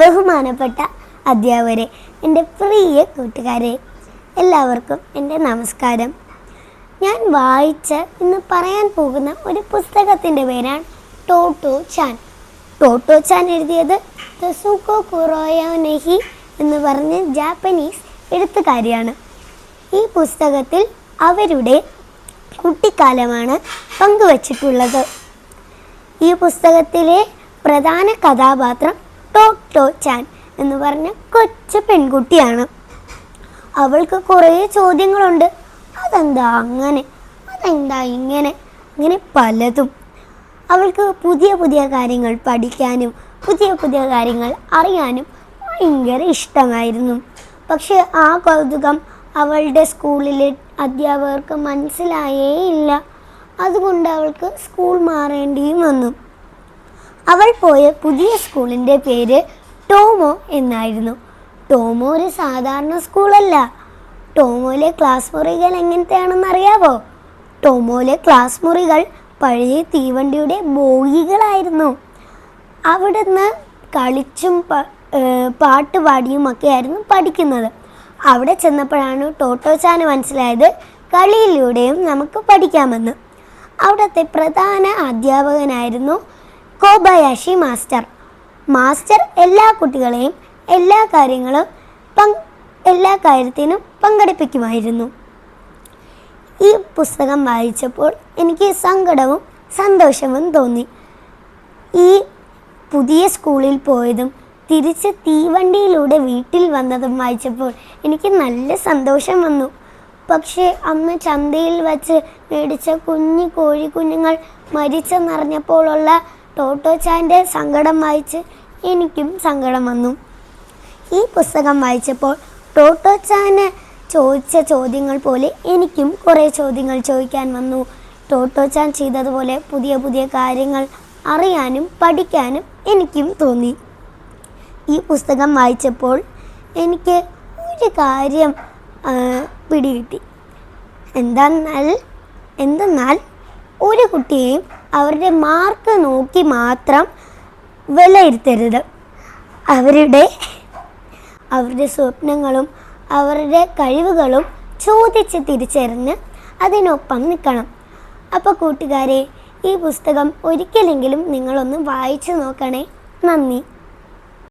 ബഹുമാനപ്പെട്ട അധ്യാപകരെ, എൻ്റെ പ്രിയ കൂട്ടുകാരെ, എല്ലാവർക്കും എൻ്റെ നമസ്കാരം. ഞാൻ വായിച്ച് ഇന്ന് പറയാൻ പോകുന്ന ഒരു പുസ്തകത്തിൻ്റെ പേരാണ് ടോട്ടോ ചാൻ. ടോട്ടോ ചാൻ എഴുതിയത് തെസുക്കോ കുറോയാനെഹി എന്ന് പറഞ്ഞ ജാപ്പനീസ് എഴുത്തുകാരിയാണ്. ഈ പുസ്തകത്തിൽ അവരുടെ കുട്ടിക്കാലമാണ് പങ്കുവച്ചിട്ടുള്ളത്. ഈ പുസ്തകത്തിലെ പ്രധാന കഥാപാത്രം ടോട്ടോ ചാൻ എന്ന് പറഞ്ഞ കൊച്ചു പെൺകുട്ടിയാണ്. അവൾക്ക് കുറേ ചോദ്യങ്ങളുണ്ട്. അതെന്താ അങ്ങനെ, അതെന്താ ഇങ്ങനെ, അങ്ങനെ പലതും. അവൾക്ക് പുതിയ പുതിയ കാര്യങ്ങൾ പഠിക്കാനും പുതിയ പുതിയ കാര്യങ്ങൾ അറിയാനും ഭയങ്കര ഇഷ്ടമായിരുന്നു. പക്ഷെ ആ കൗതുകം അവളുടെ സ്കൂളിലെ അധ്യാപകർക്ക് മനസ്സിലായേ ഇല്ല. അതുകൊണ്ട് അവൾക്ക് സ്കൂൾ മാറേണ്ടിയും വന്നു. അവൾ പോയ പുതിയ സ്കൂളിൻ്റെ പേര് ടോമോ എന്നായിരുന്നു. ടോമോ ഒരു സാധാരണ സ്കൂളല്ല. ടോമോയിലെ ക്ലാസ് മുറികൾ എങ്ങനത്തെയാണെന്ന് അറിയാവോ? ടോമോയിലെ ക്ലാസ് മുറികൾ പഴയ തീവണ്ടിയുടെ ബോഗികളായിരുന്നു. അവിടുന്ന് കളിച്ചും പാട്ട് പാടിയുമൊക്കെ ആയിരുന്നു പഠിക്കുന്നത്. അവിടെ ചെന്നപ്പോഴാണ് ടോട്ടോ ചാന് മനസ്സിലായത് കളിയിലൂടെയും നമുക്ക് പഠിക്കാമെന്ന്. അവിടുത്തെ പ്രധാന അധ്യാപകനായിരുന്നു കോബയാഷി മാസ്റ്റർ. മാസ്റ്റർ എല്ലാ കുട്ടികളെയും എല്ലാ കാര്യത്തിനും പങ്കെടുപ്പിക്കുമായിരുന്നു. ഈ പുസ്തകം വായിച്ചപ്പോൾ എനിക്ക് സങ്കടവും സന്തോഷവും തോന്നി. ഈ പുതിയ സ്കൂളിൽ പോയതും തിരിച്ച് തീവണ്ടിയിലൂടെ വീട്ടിൽ വന്നതും വായിച്ചപ്പോൾ എനിക്ക് നല്ല സന്തോഷം വന്നു. പക്ഷേ അന്ന് ചന്തയിൽ വച്ച് മേടിച്ച കുഞ്ഞു കോഴിക്കുഞ്ഞുങ്ങൾ മരിച്ചെന്നറിഞ്ഞപ്പോഴുള്ള ടോട്ടോ ചാൻ്റെ സങ്കടം വായിച്ച് എനിക്കും സങ്കടം വന്നു. ഈ പുസ്തകം വായിച്ചപ്പോൾ ടോട്ടോ ചാന് ചോദിച്ച ചോദ്യങ്ങൾ പോലെ എനിക്കും കുറേ ചോദ്യങ്ങൾ ചോദിക്കാൻ വന്നു. ടോട്ടോ ചാൻ ചെയ്തതുപോലെ പുതിയ പുതിയ കാര്യങ്ങൾ അറിയാനും പഠിക്കാനും എനിക്കും തോന്നി. ഈ പുസ്തകം വായിച്ചപ്പോൾ എനിക്ക് ഒരു കാര്യം പിടികിട്ടി. എന്തെന്നാൽ ഒരു കുട്ടിയെയും അവരുടെ മാർക്ക് നോക്കി മാത്രം വിലയിരുത്തരുത്. അവരുടെ സ്വപ്നങ്ങളും അവരുടെ കഴിവുകളും ചോദിച്ച് തിരിച്ചറിഞ്ഞ് അതിനൊപ്പം നിൽക്കണം. അപ്പോൾ കൂട്ടുകാരെ, ഈ പുസ്തകം ഒരിക്കലെങ്കിലും നിങ്ങളൊന്ന് വായിച്ചു നോക്കണേ. നന്ദി.